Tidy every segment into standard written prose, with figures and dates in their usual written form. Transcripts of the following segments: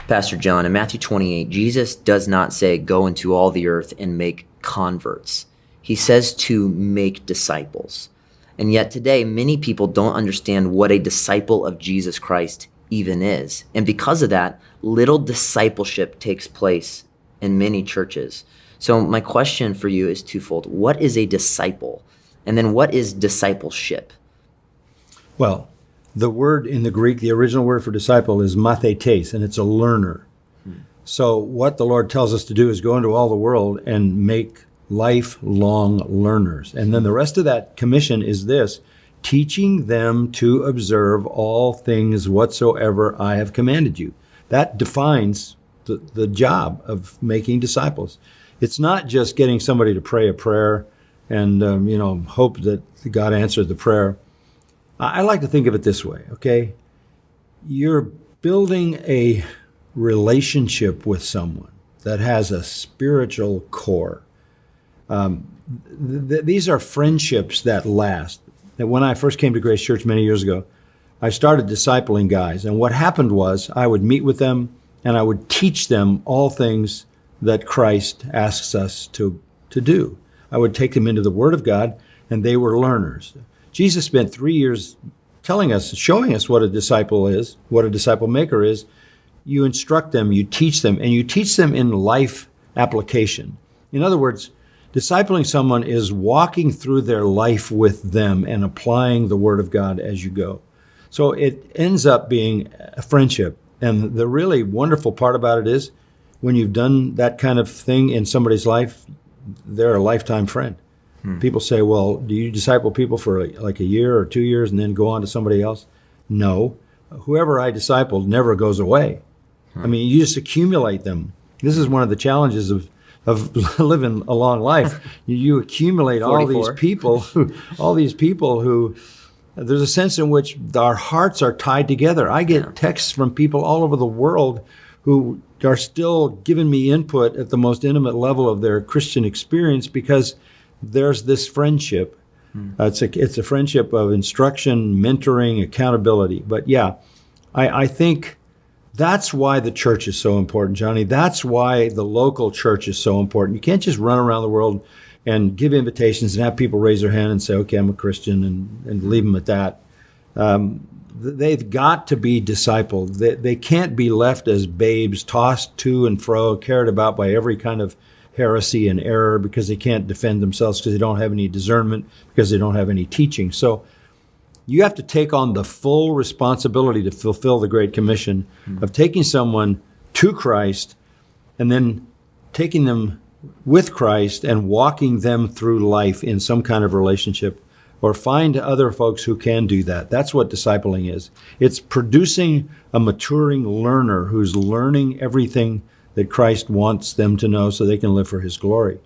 Pastor John, in Matthew 28, Jesus does not say, go into all the earth and make converts. He says to make disciples. And yet today, many people don't understand what a disciple of Jesus Christ even is. And because of that, little discipleship takes place in many churches. So my question for you is twofold. What is a disciple? And then what is discipleship? Well, the word in the Greek, the original word for disciple is mathetes, and it's a learner. So what the Lord tells us to do is go into all the world and make lifelong learners. And then the rest of that commission is this: teaching them to observe all things whatsoever I have commanded you. That defines the job of making disciples. It's not just getting somebody to pray a prayer and hope that God answered the prayer. I like to think of it this way, okay? You're building a relationship with someone that has a spiritual core. These are friendships that last. And when I first came to Grace Church many years ago, I started discipling guys. And what happened was I would meet with them and I would teach them all things that Christ asks us to do. I would take them into the Word of God, and they were learners. Jesus spent 3 years telling us, showing us what a disciple is, what a disciple maker is. You instruct them, you teach them, and you teach them in life application. In other words, discipling someone is walking through their life with them and applying the Word of God as you go. So it ends up being a friendship. And the really wonderful part about it is when you've done that kind of thing in somebody's life, they're a lifetime friend. People say, well, do you disciple people for like a year or 2 years and then go on to somebody else? No. Whoever I discipled never goes away. I mean, you just accumulate them. This is one of the challenges of living a long life. You accumulate 44. all these people who there's a sense in which our hearts are tied together. I get texts from people all over the world who are still giving me input at the most intimate level of their Christian experience because there's this friendship. It's a friendship of instruction, mentoring, accountability. But yeah, I think that's why the church is so important, Johnny. That's why the local church is so important. You can't just run around the world and give invitations and have people raise their hand and say, okay, I'm a Christian, and leave them at that. They've got to be discipled. They can't be left as babes, tossed to and fro, cared about by every kind of heresy and error because they can't defend themselves, because they don't have any discernment, because they don't have any teaching. So you have to take on the full responsibility to fulfill the Great Commission of taking someone to Christ and then taking them with Christ and walking them through life in some kind of relationship, or find other folks who can do that. That's what discipling is. It's producing a maturing learner who's learning everything that Christ wants them to know so they can live for His glory.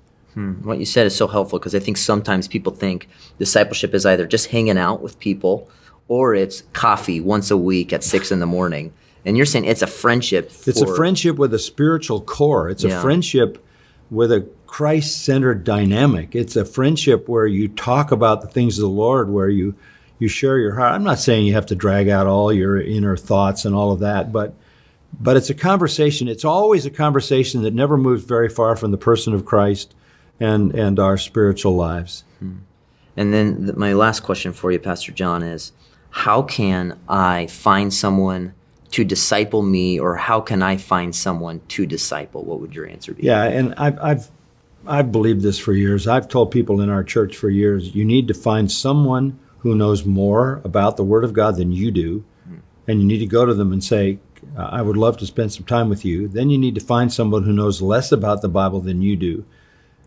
What you said is so helpful, because I think sometimes people think discipleship is either just hanging out with people or it's coffee once a week at 6 a.m. And you're saying it's a friendship. It's a friendship with a spiritual core. It's a friendship with a Christ-centered dynamic. It's a friendship where you talk about the things of the Lord, where you share your heart. I'm not saying you have to drag out all your inner thoughts and all of that, but it's a conversation. It's always a conversation that never moves very far from the person of Christ and our spiritual lives. And then my last question for you, Pastor John, is how can I find someone to disciple me, or how can I find someone to disciple? What would your answer be? Yeah, and I've believed this for years. I've told people in our church for years, you need to find someone who knows more about the Word of God than you do, and you need to go to them and say, I would love to spend some time with you. Then you need to find someone who knows less about the Bible than you do,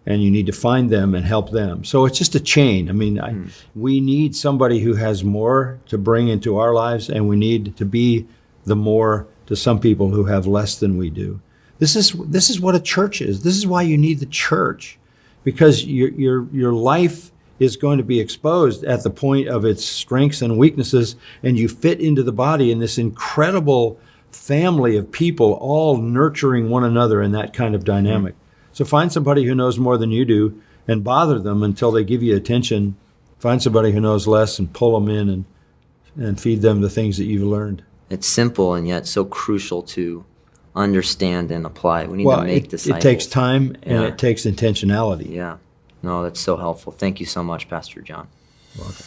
and you need to find them and help them. So it's just a chain. I mean, we need somebody who has more to bring into our lives, and we need to be the more to some people who have less than we do. This is what a church is. This is why you need the church, because your life is going to be exposed at the point of its strengths and weaknesses, and you fit into the body in this incredible family of people all nurturing one another in that kind of dynamic. So find somebody who knows more than you do and bother them until they give you attention. Find somebody who knows less and pull them in and feed them the things that you've learned. It's simple and yet so crucial to understand and apply. We need Well, to make it disciples. takes time and Yeah. it takes intentionality. Yeah. No, that's so helpful. Thank you so much, Pastor John. Welcome.